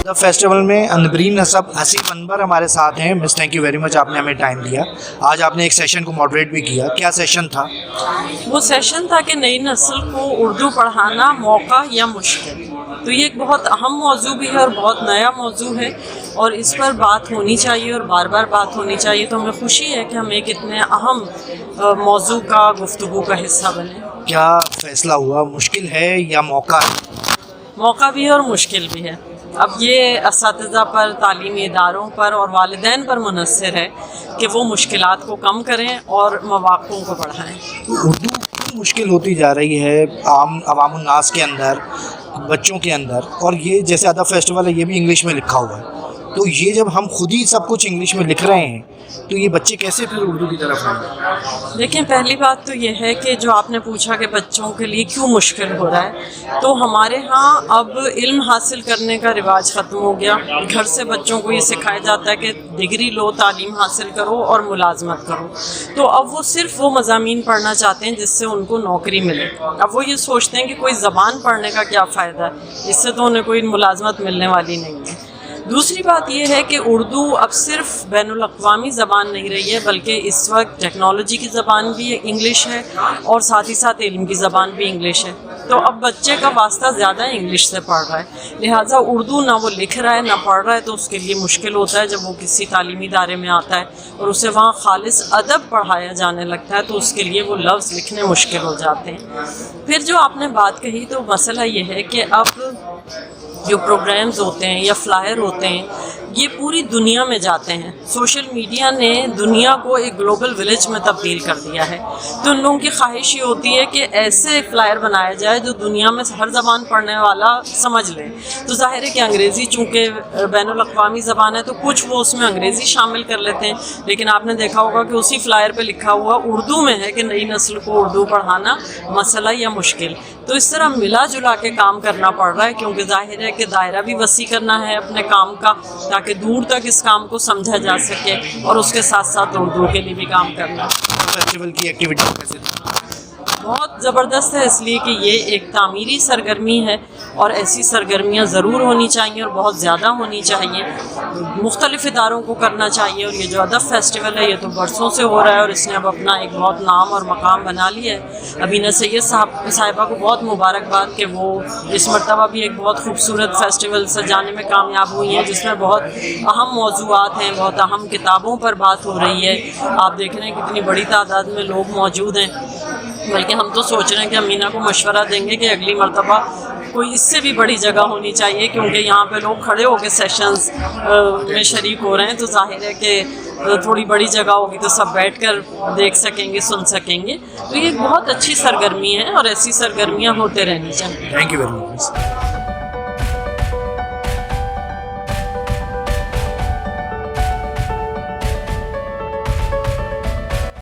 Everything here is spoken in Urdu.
ادب فیسٹیول میں اندبرین نصب حسیب انور ہمارے ساتھ ہیں. مس تھینک یو ویری مچ, آپ نے ہمیں ٹائم دیا. آج آپ نے ایک سیشن کو ماڈریٹ بھی کیا, کیا سیشن تھا؟ وہ سیشن تھا کہ نئی نسل کو اردو پڑھانا موقع یا مشکل. تو یہ ایک بہت اہم موضوع بھی ہے اور بہت نیا موضوع ہے, اور اس پر بات ہونی چاہیے اور بار بار بات ہونی چاہیے. تو ہمیں خوشی ہے کہ ہم ایک اتنے اہم موضوع کا گفتگو کا حصہ بنے. کیا فیصلہ ہوا, مشکل ہے یا موقع ہے؟ موقع بھی ہے اور مشکل بھی ہے. اب یہ اساتذہ پر, تعلیمی اداروں پر اور والدین پر منحصر ہے کہ وہ مشکلات کو کم کریں اور مواقعوں کو بڑھائیں. اردو کیوں مشکل ہوتی جا رہی ہے عوام الناس کے اندر, بچوں کے اندر؟ اور یہ جیسے ادب فیسٹیول ہے, یہ بھی انگلش میں لکھا ہوا ہے, تو یہ جب ہم خود ہی سب کچھ انگلش میں لکھ رہے ہیں تو یہ بچے کیسے پھر اردو کی طرف آئیں؟ دیکھیں, پہلی بات تو یہ ہے کہ جو آپ نے پوچھا کہ بچوں کے لیے کیوں مشکل ہو رہا ہے, تو ہمارے ہاں اب علم حاصل کرنے کا رواج ختم ہو گیا. گھر سے بچوں کو یہ سکھایا جاتا ہے کہ ڈگری لو, تعلیم حاصل کرو اور ملازمت کرو. تو اب وہ صرف وہ مضامین پڑھنا چاہتے ہیں جس سے ان کو نوکری ملے. اب وہ یہ سوچتے ہیں کہ کوئی زبان پڑھنے کا کیا فائدہ ہے, اس سے تو انہیں کوئی ملازمت ملنے والی نہیں ہے. دوسری بات یہ ہے کہ اردو اب صرف بین الاقوامی زبان نہیں رہی ہے, بلکہ اس وقت ٹیکنالوجی کی زبان بھی انگلش ہے اور ساتھ ہی ساتھ علم کی زبان بھی انگلش ہے. تو اب بچے کا واسطہ زیادہ انگلش سے پڑھ رہا ہے, لہٰذا اردو نہ وہ لکھ رہا ہے نہ پڑھ رہا ہے. تو اس کے لیے مشکل ہوتا ہے جب وہ کسی تعلیمی ادارے میں آتا ہے اور اسے وہاں خالص ادب پڑھایا جانے لگتا ہے, تو اس کے لیے وہ لفظ لکھنے مشکل ہو جاتے ہیں. پھر جو آپ نے بات کہی, تو مسئلہ یہ ہے کہ اب جو پروگرامز ہوتے ہیں یا فلائر ہوتے ہیں, یہ پوری دنیا میں جاتے ہیں. سوشل میڈیا نے دنیا کو ایک گلوبل ولیج میں تبدیل کر دیا ہے. تو ان لوگوں کی خواہش یہ ہوتی ہے کہ ایسے فلائر بنایا جائے جو دنیا میں ہر زبان پڑھنے والا سمجھ لے. تو ظاہر ہے کہ انگریزی چونکہ بین الاقوامی زبان ہے, تو کچھ وہ اس میں انگریزی شامل کر لیتے ہیں, لیکن آپ نے دیکھا ہوگا کہ اسی فلائر پہ لکھا ہوا اردو میں ہے کہ نئی نسل کو اردو پڑھانا مسئلہ یا مشکل. تو اس طرح ملا جلا کے کام کرنا پڑ رہا ہے, کیونکہ ظاہر ہے کہ دائرہ بھی وسیع کرنا ہے اپنے کام کا, تاکہ دور تک اس کام کو سمجھا جا سکے, اور اس کے ساتھ ساتھ اردو کے لیے بھی کام کرنا. فیسٹیول کی ایکٹیویٹی کیسے تھی؟ بہت زبردست ہے, اس لیے کہ یہ ایک تعمیری سرگرمی ہے اور ایسی سرگرمیاں ضرور ہونی چاہیے اور بہت زیادہ ہونی چاہیے. مختلف اداروں کو کرنا چاہیے, اور یہ جو ادب فیسٹیول ہے یہ تو برسوں سے ہو رہا ہے اور اس نے اب اپنا ایک بہت نام اور مقام بنا لیا ہے. ابینہ سید صاحبہ کو بہت مبارکباد کہ وہ اس مرتبہ بھی ایک بہت خوبصورت فیسٹیول سجانے میں کامیاب ہوئی ہیں, جس میں بہت اہم موضوعات ہیں, بہت اہم کتابوں پر بات ہو رہی ہے. آپ دیکھ رہے ہیں کتنی بڑی تعداد میں لوگ موجود ہیں, بلکہ ہم تو سوچ رہے ہیں کہ امینہ کو مشورہ دیں گے کہ اگلی مرتبہ کوئی اس سے بھی بڑی جگہ ہونی چاہیے, کیونکہ یہاں پہ لوگ کھڑے ہو کے سیشنز میں شریک ہو رہے ہیں. تو ظاہر ہے کہ تھوڑی بڑی جگہ ہوگی تو سب بیٹھ کر دیکھ سکیں گے, سن سکیں گے. تو یہ ایک بہت اچھی سرگرمی ہے اور ایسی سرگرمیاں ہوتے رہنی چاہیے. Thank you very much.